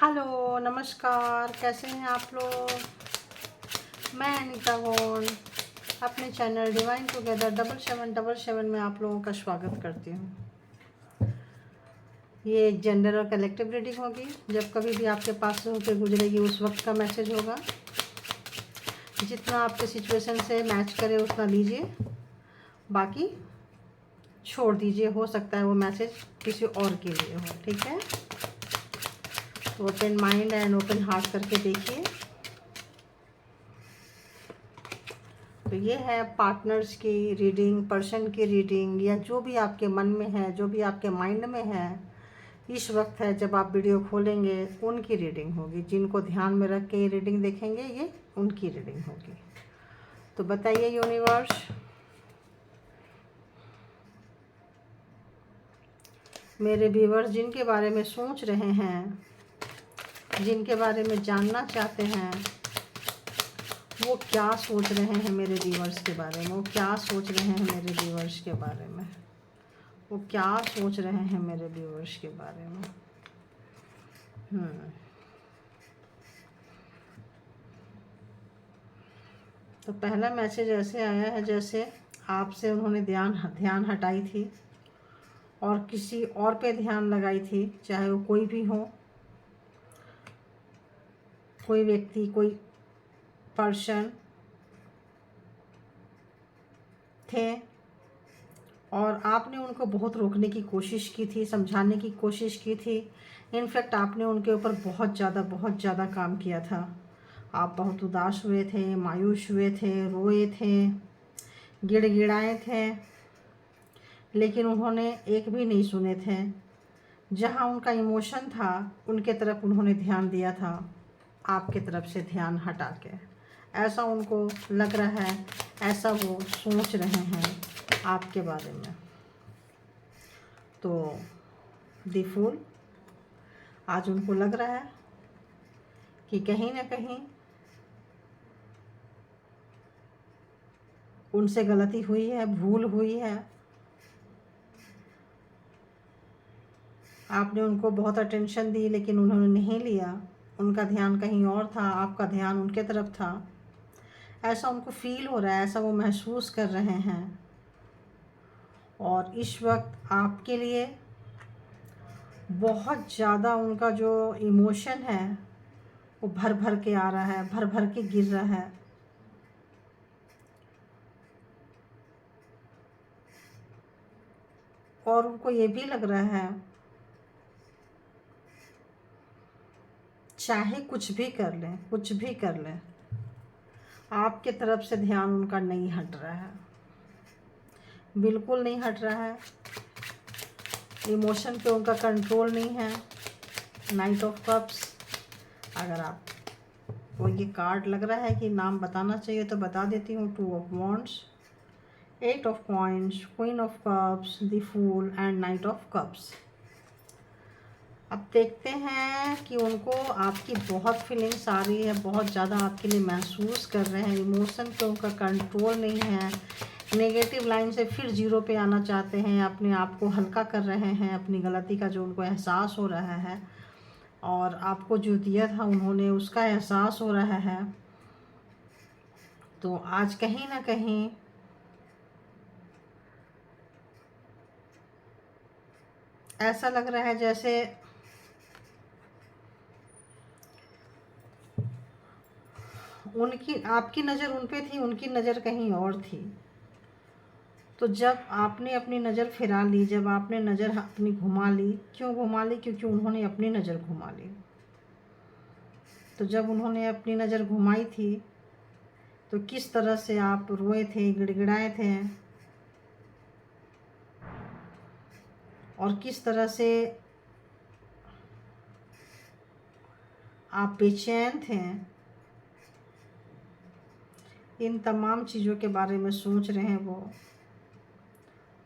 Hello, नमस्कार। कैसे हैं आप लोग? मैं अनीता गौड़ अपने चैनल डिवाइन टुगेदर 7777 में आप लोगों का स्वागत करती हूँ। ये एक जेंडर और कलेक्टिव रीडिंग होगी। जब कभी भी आपके पास से होकर गुजरेगी उस वक्त का मैसेज होगा। जितना आपके सिचुएशन से मैच करे उतना लीजिए, बाकी छोड़ दीजिए। हो सकता है वो मैसेज किसी और के लिए हो। ठीक है, open mind and open heart करके देखिए। तो ये है पार्टनर्स की रीडिंग, पर्सन की रीडिंग, या जो भी आपके मन में है, जो भी आपके माइंड में है इस वक्त है जब आप वीडियो खोलेंगे, उनकी रीडिंग होगी। जिनको ध्यान में रख के ये रीडिंग देखेंगे, ये उनकी रीडिंग होगी। तो बताइए यूनिवर्स, मेरे व्यूअर्स जिनके बारे में सोच रहे हैं, जिनके बारे में जानना चाहते हैं, वो क्या सोच रहे हैं मेरे व्यूअर्स के बारे में, वो क्या सोच रहे हैं मेरे व्यूअर्स के बारे में, वो क्या सोच रहे हैं मेरे व्यूअर्स के बारे में। तो पहला मैसेज ऐसे आया है जैसे आपसे उन्होंने ध्यान हटाई थी और किसी और पे ध्यान लगाई थी, चाहे वो कोई भी हो, कोई व्यक्ति, कोई पर्सन थे, और आपने उनको बहुत रोकने की कोशिश की थी, समझाने की कोशिश की थी। इनफैक्ट आपने उनके ऊपर बहुत ज़्यादा काम किया था। आप बहुत उदास हुए थे, मायूस हुए थे, रोए थे, गिड़गिड़ाए थे, लेकिन उन्होंने एक भी नहीं सुने थे। जहाँ उनका इमोशन था उनके तरफ उन्होंने ध्यान दिया था, आपके तरफ से ध्यान हटा के। ऐसा उनको लग रहा है, ऐसा वो सोच रहे हैं आपके बारे में। तो द फूल, आज उनको लग रहा है कि कहीं ना कहीं उनसे गलती हुई है, भूल हुई है। आपने उनको बहुत अटेंशन दी लेकिन उन्होंने नहीं लिया। उनका ध्यान कहीं और था, आपका ध्यान उनके तरफ था। ऐसा उनको फील हो रहा है, ऐसा वो महसूस कर रहे हैं। और इस वक्त आपके लिए बहुत ज़्यादा उनका जो इमोशन है वो भर भर के आ रहा है, भर भर के गिर रहा है। और उनको ये भी लग रहा है चाहे कुछ भी कर लें, कुछ भी कर लें, आपके तरफ से ध्यान उनका नहीं हट रहा है, बिल्कुल नहीं हट रहा है। इमोशन पे उनका कंट्रोल नहीं है। नाइट ऑफ कप्स, अगर आप को ये कार्ड लग रहा है कि नाम बताना चाहिए तो बता देती हूँ। 2 of wands, 8 of coins, queen of cups, the fool and knight of cups. अब देखते हैं कि उनको आपकी बहुत फीलिंग्स आ रही है, बहुत ज़्यादा आपके लिए महसूस कर रहे हैं। इमोशन पे उनका कंट्रोल नहीं है। नेगेटिव लाइन से फिर जीरो पे आना चाहते हैं, अपने आप को हल्का कर रहे हैं, अपनी गलती का जो उनको एहसास हो रहा है और आपको जो दिया था उन्होंने उसका एहसास हो रहा है। तो आज कहीं ना कहीं ऐसा लग रहा है जैसे उनकी, आपकी नज़र उन पे थी, उनकी नज़र कहीं और थी। तो जब आपने अपनी नज़र फिरा ली, जब आपने नज़र अपनी घुमा ली, क्यों घुमा ली? क्योंकि उन्होंने अपनी नज़र घुमा ली। तो जब उन्होंने अपनी नज़र घुमाई थी तो किस तरह से आप रोए थे, गिड़गिड़ाए थे, और किस तरह से आप बेचैन थे, इन तमाम चीज़ों के बारे में सोच रहे हैं वो।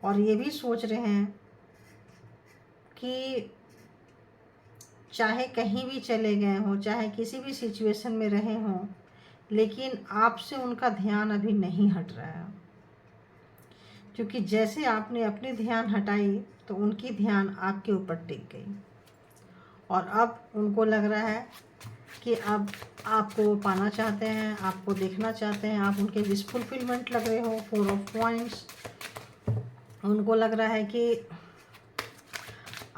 और ये भी सोच रहे हैं कि चाहे कहीं भी चले गए हों, चाहे किसी भी सिचुएशन में रहे हों, लेकिन आपसे उनका ध्यान अभी नहीं हट रहा है। क्योंकि जैसे आपने अपनी ध्यान हटाई तो उनकी ध्यान आपके ऊपर टिक गई। और अब उनको लग रहा है कि अब आपको वो पाना चाहते हैं, आपको देखना चाहते हैं, आप उनके विश फुलफिलमेंट लग रहे हो। 4 ऑफ पॉइंट्स। उनको लग रहा है कि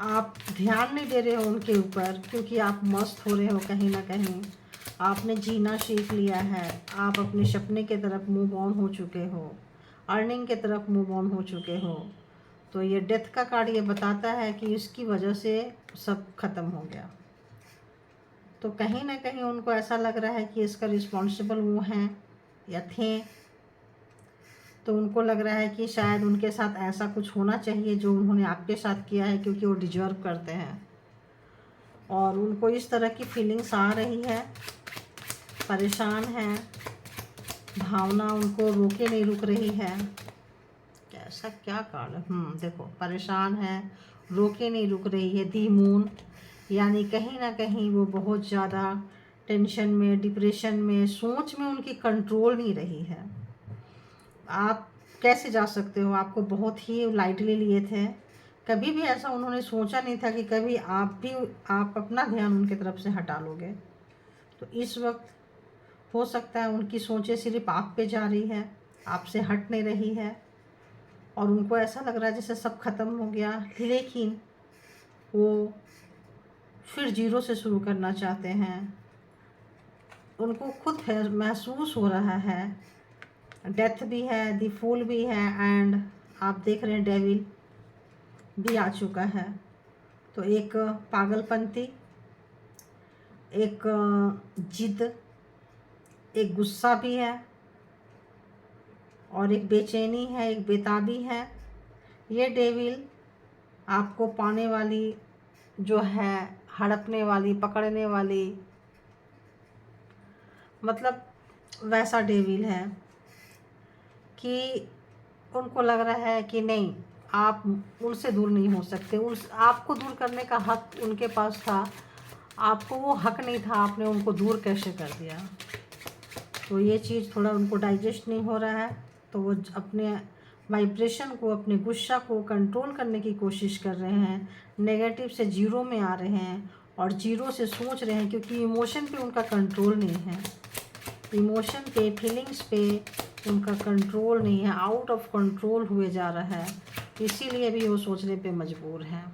आप ध्यान नहीं दे रहे हो उनके ऊपर, क्योंकि आप मस्त हो रहे हो कहीं ना कहीं। आपने जीना सीख लिया है, आप अपने सपने के तरफ मूव ऑन हो चुके हो, अर्निंग के तरफ मूव ऑन हो चुके हो। तो ये डेथ का कार्ड ये बताता है कि इसकी वजह से सब खत्म हो गया। तो कहीं ना कहीं उनको ऐसा लग रहा है कि इसका रिस्पॉन्सिबल वो हैं या थे। तो उनको लग रहा है कि शायद उनके साथ ऐसा कुछ होना चाहिए जो उन्होंने आपके साथ किया है, क्योंकि वो डिजर्व करते हैं। और उनको इस तरह की फीलिंग्स आ रही है, परेशान है, भावना उनको रोके नहीं रुक रही है। कैसा क्या कार्ड है? देखो, परेशान है, रोके नहीं रुक रही है। दी मून, यानी कहीं ना कहीं वो बहुत ज़्यादा टेंशन में, डिप्रेशन में, सोच में उनकी कंट्रोल नहीं रही है। आप कैसे जा सकते हो? आपको बहुत ही लाइटली लिए थे। कभी भी ऐसा उन्होंने सोचा नहीं था कि कभी आप अपना ध्यान उनके तरफ से हटा लोगे। तो इस वक्त हो सकता है उनकी सोचें सिर्फ आप पे जा रही है, आपसे हट नहीं रही है। और उनको ऐसा लग रहा है जैसे सब खत्म हो गया, लेकिन वो फिर जीरो से शुरू करना चाहते हैं। उनको खुद महसूस हो रहा है, डेथ भी है, दी फूल भी है, एंड आप देख रहे हैं डेविल भी आ चुका है। तो एक पागलपंती, एक जिद, एक गुस्सा भी है, और एक बेचैनी है, एक बेताबी है। ये डेविल आपको पाने वाली जो है, हड़पने वाली, पकड़ने वाली, मतलब वैसा डेविल है कि उनको लग रहा है कि नहीं, आप उनसे दूर नहीं हो सकते। आपको दूर करने का हक उनके पास था, आपको वो हक नहीं था, आपने उनको दूर कैसे कर दिया। तो ये चीज़ थोड़ा उनको डाइजेस्ट नहीं हो रहा है। तो वो अपने वाइब्रेशन को, अपने गुस्सा को कंट्रोल करने की कोशिश कर रहे हैं। नेगेटिव से जीरो में आ रहे हैं और जीरो से सोच रहे हैं, क्योंकि इमोशन पे उनका कंट्रोल नहीं है। इमोशन पे, फीलिंग्स पे उनका कंट्रोल नहीं है, आउट ऑफ कंट्रोल हुए जा रहा है। इसीलिए भी वो सोचने पे मजबूर हैं।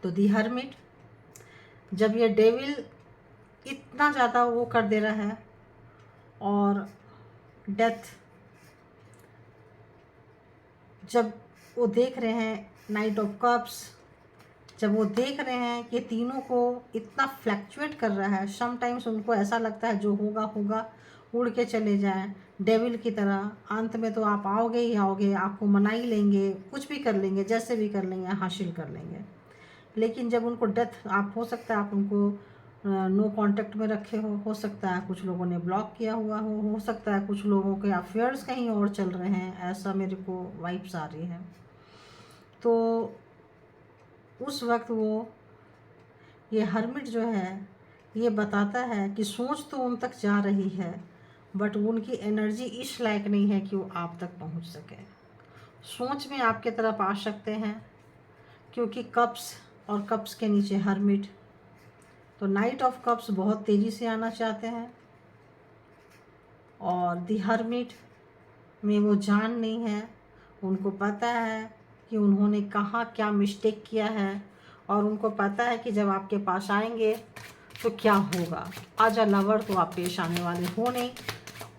तो दी हर्मिट, जब ये डेविल इतना ज़्यादा वो कर दे रहा है, और डेथ जब वो देख रहे हैं, नाइट ऑफ कप्स जब वो देख रहे हैं कि तीनों को इतना फ्लैक्चुएट कर रहा है, समटाइम्स उनको ऐसा लगता है जो होगा होगा, उड़ के चले जाएं डेविल की तरह। अंत में तो आप आओगे ही आओगे, आपको मना ही लेंगे, कुछ भी कर लेंगे, जैसे भी कर लेंगे, हासिल कर लेंगे। लेकिन जब उनको डेथ, आप हो सकता है आप उनको नो कांटेक्ट में रखे हो सकता है कुछ लोगों ने ब्लॉक किया हुआ हो सकता है कुछ लोगों के अफेयर्स कहीं और चल रहे हैं, ऐसा मेरे को वाइब्स आ रही है। तो उस वक्त वो, ये हर्मिट जो है, ये बताता है कि सोच तो उन तक जा रही है, बट उनकी एनर्जी इस लायक नहीं है कि वो आप तक पहुंच सके। सोच में आपके तरफ आ सकते हैं, क्योंकि कप्स और कप्स के नीचे हर्मिट। तो नाइट ऑफ कप्स बहुत तेज़ी से आना चाहते हैं, और दी हर्मिट में वो जान नहीं है। उनको पता है कि उन्होंने कहाँ क्या मिस्टेक किया है, और उनको पता है कि जब आपके पास आएंगे तो क्या होगा। आजा लवर तो आप पेश आने वाले हो नहीं।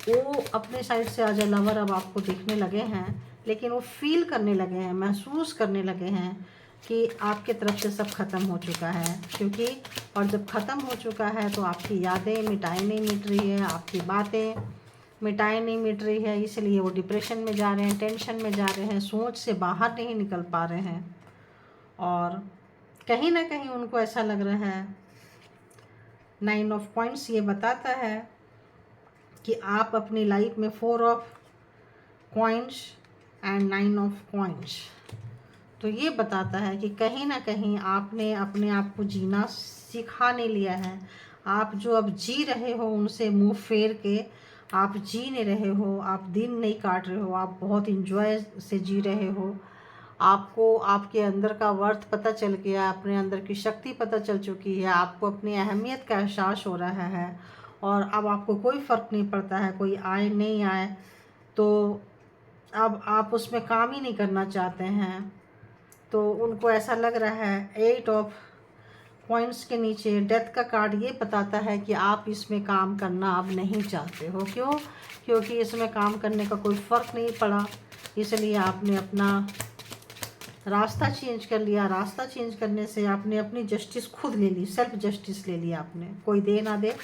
वो अपने साइड से आजा लवर अब आपको देखने लगे हैं, लेकिन वो फील करने लगे हैं, महसूस करने लगे हैं कि आपके तरफ से सब खत्म हो चुका है। क्योंकि और जब ख़त्म हो चुका है तो आपकी यादें मिटाई नहीं मिट रही है, आपकी बातें मिटाई नहीं मिट रही है, इसलिए वो डिप्रेशन में जा रहे हैं, टेंशन में जा रहे हैं, सोच से बाहर नहीं निकल पा रहे हैं। और कहीं ना कहीं उनको ऐसा लग रहा है, 9 ऑफ पॉइंट्स ये बताता है कि आप अपनी लाइफ में 4 of coins and 9 of coins, तो ये बताता है कि कहीं ना कहीं आपने अपने आप को जीना सिखा नहीं लिया है। आप जो अब जी रहे हो उनसे मुंह फेर के आप जी नहीं रहे हो, आप दिन नहीं काट रहे हो, आप बहुत इंजॉय से जी रहे हो। आपको आपके अंदर का वर्थ पता चल गया, अपने अंदर की शक्ति पता चल चुकी है, आपको अपनी अहमियत का एहसास हो रहा है और अब आपको कोई फ़र्क नहीं पड़ता है कोई आए नहीं आए, तो अब आप उसमें काम ही नहीं करना चाहते हैं। तो उनको ऐसा लग रहा है 8 ऑफ पॉइंट्स के नीचे डेथ का कार्ड ये बताता है कि आप इसमें काम करना अब नहीं चाहते हो। क्यों? क्योंकि इसमें काम करने का कोई फ़र्क नहीं पड़ा, इसलिए आपने अपना रास्ता चेंज कर लिया। रास्ता चेंज करने से आपने अपनी जस्टिस खुद ले ली, सेल्फ जस्टिस ले लिया आपने, कोई दे ना दे,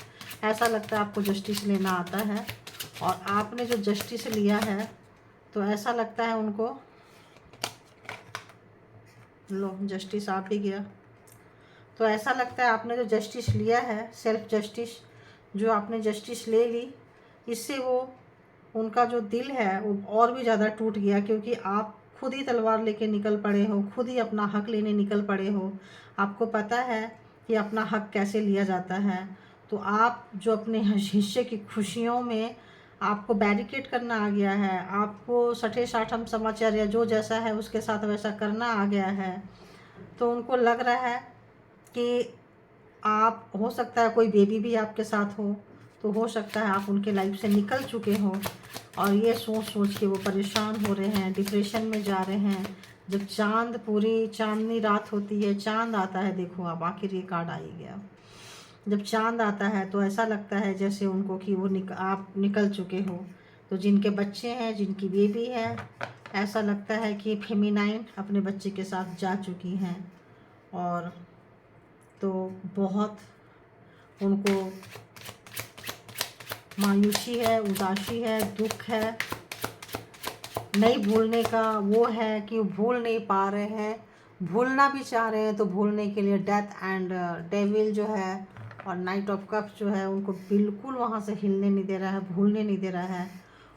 ऐसा लगता है आपको जस्टिस लेना आता है। और आपने जो जस्टिस लिया है तो ऐसा लगता है उनको, लो जस्टिस आप ही गया, तो ऐसा लगता है आपने जो जस्टिस लिया है, सेल्फ जस्टिस जो आपने जस्टिस ले ली, इससे वो उनका जो दिल है वो और भी ज़्यादा टूट गया, क्योंकि आप खुद ही तलवार लेके निकल पड़े हो, खुद ही अपना हक लेने निकल पड़े हो। आपको पता है कि अपना हक कैसे लिया जाता है, तो आप जो अपने हिस्से की खुशियों में आपको बैरिकेड करना आ गया है, आपको सठे साठम समाचार या जो जैसा है उसके साथ वैसा करना आ गया है, तो उनको लग रहा है कि आप, हो सकता है कोई बेबी भी आपके साथ हो, तो हो सकता है आप उनके लाइफ से निकल चुके हो और ये सोच सोच के वो परेशान हो रहे हैं, डिप्रेशन में जा रहे हैं। जब चांद, पूरी चांदनी रात होती है, चांद आता है, देखो आप, आखिर ये कार्ड आ ही गया। जब चांद आता है तो ऐसा लगता है जैसे उनको कि वो आप निकल चुके हो। तो जिनके बच्चे हैं, जिनकी बेबी है, ऐसा लगता है कि फेमिनाइन अपने बच्चे के साथ जा चुकी हैं और तो बहुत उनको मायूसी है, उदासी है, दुख है, नहीं भूलने का वो है कि भूल नहीं पा रहे हैं, भूलना भी चाह रहे हैं, तो भूलने के लिए डेथ एंड डेविल जो है और नाइट ऑफ कप्स जो है उनको बिल्कुल वहाँ से हिलने नहीं दे रहा है, भूलने नहीं दे रहा है।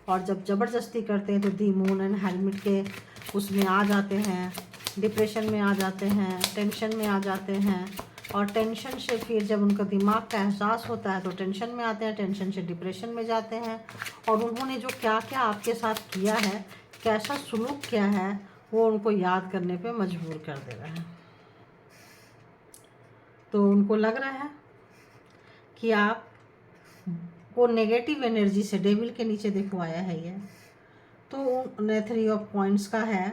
और जब ज़बरदस्ती करते हैं तो दी मून एंड हेलमेट के उसमें आ जाते हैं, डिप्रेशन में आ जाते हैं, टेंशन में आ जाते हैं और टेंशन से फिर जब उनका दिमाग का एहसास होता है तो टेंशन में आते हैं, टेंशन से डिप्रेशन में जाते हैं और उन्होंने जो क्या क्या आपके साथ किया है, कैसा सुलूक किया है, वो उनको याद करने पे मजबूर कर दे रहा है। तो उनको लग रहा है कि आप वो नेगेटिव एनर्जी से, डेविल के नीचे देखो आया है ये, तो 3 ऑफ पॉइंट्स का है,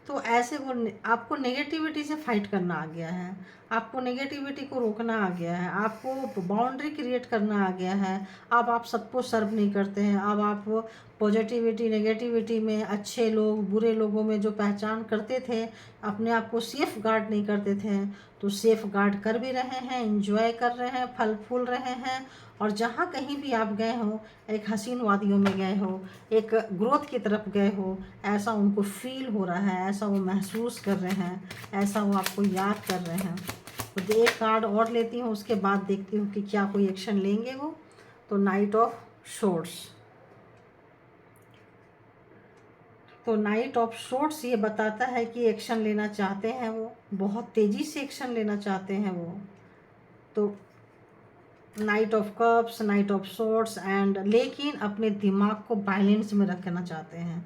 तो ऐसे वो आपको नेगेटिविटी से फाइट करना आ गया है, आपको नेगेटिविटी को रोकना आ गया है, आपको बाउंड्री क्रिएट करना आ गया है। अब आप सबको सर्व नहीं करते हैं, अब आप पॉजिटिविटी नेगेटिविटी में, अच्छे लोग बुरे लोगों में जो पहचान करते थे, अपने आप को सेफ गार्ड नहीं करते थे, तो सेफ गार्ड कर भी रहे हैं, एंजॉय कर रहे हैं, फल फूल रहे हैं। और जहाँ कहीं भी आप गए हो, एक हसीन वादियों में गए हो, एक ग्रोथ की तरफ गए हो, ऐसा उनको फील हो रहा है, ऐसा वो महसूस कर रहे हैं, ऐसा वो आपको याद कर रहे हैं। तो एक कार्ड और लेती हूँ, उसके बाद देखती हूँ कि क्या कोई एक्शन लेंगे वो। तो नाइट ऑफ शॉर्ट्स, तो नाइट ऑफ शॉर्ट्स ये बताता है कि एक्शन लेना चाहते हैं वो, बहुत तेज़ी से एक्शन लेना चाहते हैं वो। तो night of cups, night of shorts and, लेकिन अपने दिमाग को बैलेंस में रखना चाहते हैं।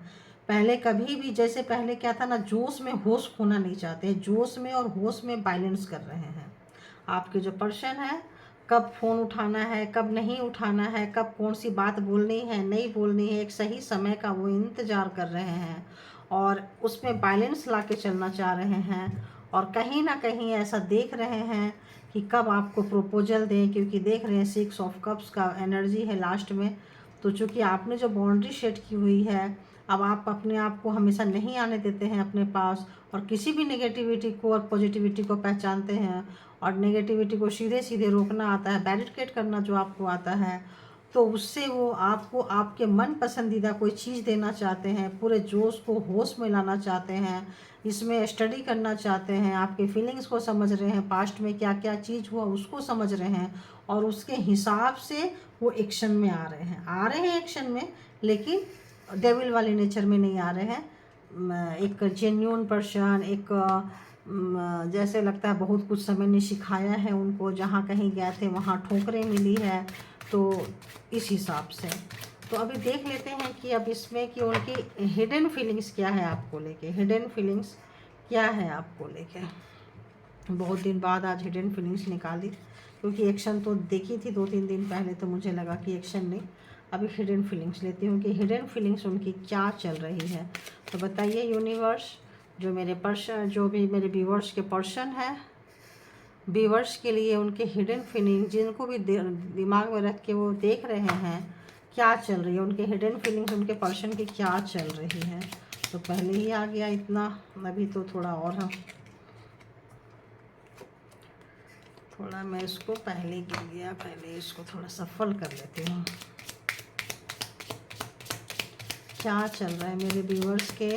पहले कभी भी, जैसे पहले क्या था ना, जोश में होश खोना नहीं चाहते, जोश में और होश में बैलेंस कर रहे हैं। आपके जो पर्सन है, कब फ़ोन उठाना है, कब नहीं उठाना है, कब कौन सी बात बोलनी है नहीं बोलनी है, एक सही समय का वो इंतज़ार कर रहे हैं और उसमें बैलेंस ला के चलना चाह रहे हैं। और कहीं ना कहीं ऐसा देख रहे हैं कि कब आपको प्रपोजल दें, क्योंकि देख रहे हैं 6 ऑफ कप्स का एनर्जी है लास्ट में। तो चूँकि आपने जो बाउंड्री सेट की हुई है, अब आप अपने आप को हमेशा नहीं आने देते हैं अपने पास और किसी भी नेगेटिविटी को और पॉजिटिविटी को पहचानते हैं और नेगेटिविटी को सीधे सीधे रोकना आता है, बैरिकेड करना जो आपको आता है, तो उससे वो आपको आपके मन पसंदीदा कोई चीज़ देना चाहते हैं, पूरे जोश को होश में लाना चाहते हैं, इसमें स्टडी करना चाहते हैं, आपके फीलिंग्स को समझ रहे हैं, पास्ट में क्या क्या चीज़ हुआ उसको समझ रहे हैं और उसके हिसाब से वो एक्शन में आ रहे हैं एक्शन में, लेकिन डेविल वाले नेचर में नहीं आ रहे हैं। एक जेन्युइन पर्सन, एक जैसे लगता है बहुत कुछ समय ने सिखाया है उनको, जहाँ कहीं गए थे वहाँ ठोकरें मिली है, तो इस हिसाब से। तो अभी देख लेते हैं कि अब इसमें कि उनकी हिडन फीलिंग्स क्या है आपको लेके, हिडन फीलिंग्स क्या है आपको लेके। बहुत दिन बाद आज हिडन फीलिंग्स निकाली, क्योंकि एक्शन तो देखी थी 2-3 दिन पहले, तो मुझे लगा कि एक्शन नहीं, अभी हिडन फीलिंग्स लेती हूँ कि हिडन फीलिंग्स उनकी क्या चल रही है। तो बताइए यूनिवर्स, जो मेरे पर्सन, जो भी मेरे व्यूअर्स के पर्सन है, व्यूअर्स के लिए उनके हिडन फीलिंग, जिनको भी दिमाग में रख के वो देख रहे हैं, क्या चल रही है उनके हिडन फीलिंग्स, उनके पर्सन की क्या चल रही है। तो पहले ही आ गया इतना, अभी तो थोड़ा और हम थोड़ा, मैं इसको पहले गिर गया, पहले इसको थोड़ा सफल कर लेती हूँ। क्या चल रहा है मेरे व्यूअर्स के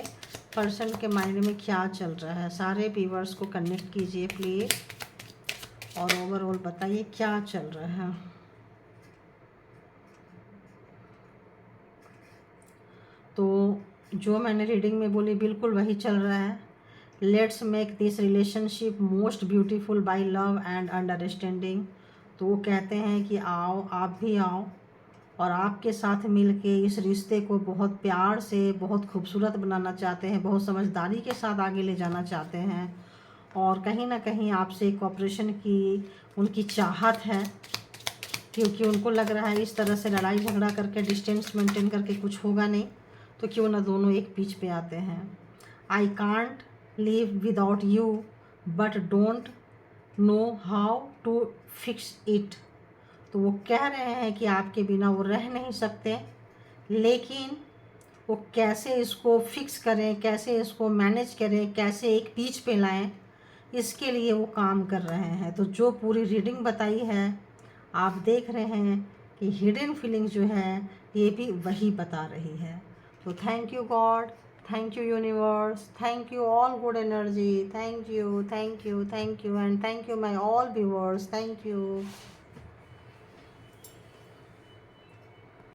पर्सन के माइंड में, क्या चल रहा है। सारे व्यूअर्स को कनेक्ट कीजिए प्लीज़, और ओवरऑल बताइए क्या चल रहा है। तो जो मैंने रीडिंग में बोली बिल्कुल वही चल रहा है। Let's make this relationship most beautiful by love and understanding. तो वो कहते हैं कि आओ, आप भी आओ, और आपके साथ मिलके इस रिश्ते को बहुत प्यार से, बहुत खूबसूरत बनाना चाहते हैं, बहुत समझदारी के साथ आगे ले जाना चाहते हैं, और कहीं ना कहीं आपसे कोऑपरेशन की उनकी चाहत है, क्योंकि उनको लग रहा है इस तरह से लड़ाई झगड़ा करके, डिस्टेंस मेंटेन करके कुछ होगा नहीं, तो क्यों ना दोनों एक पिच पे आते हैं। I can't live without you but don't know how to fix it. तो वो कह रहे हैं कि आपके बिना वो रह नहीं सकते, लेकिन वो कैसे इसको फिक्स करें, कैसे इसको मैनेज करें, कैसे एक पिच पे लाएं, इसके लिए वो काम कर रहे हैं। तो जो पूरी रीडिंग बताई है, आप देख रहे हैं कि हिडन फीलिंग्स जो है ये भी वही बता रही है। तो thank you God, thank you universe, thank you all good energy, thank you, thank you, thank you, and thank you my all viewers, thank you.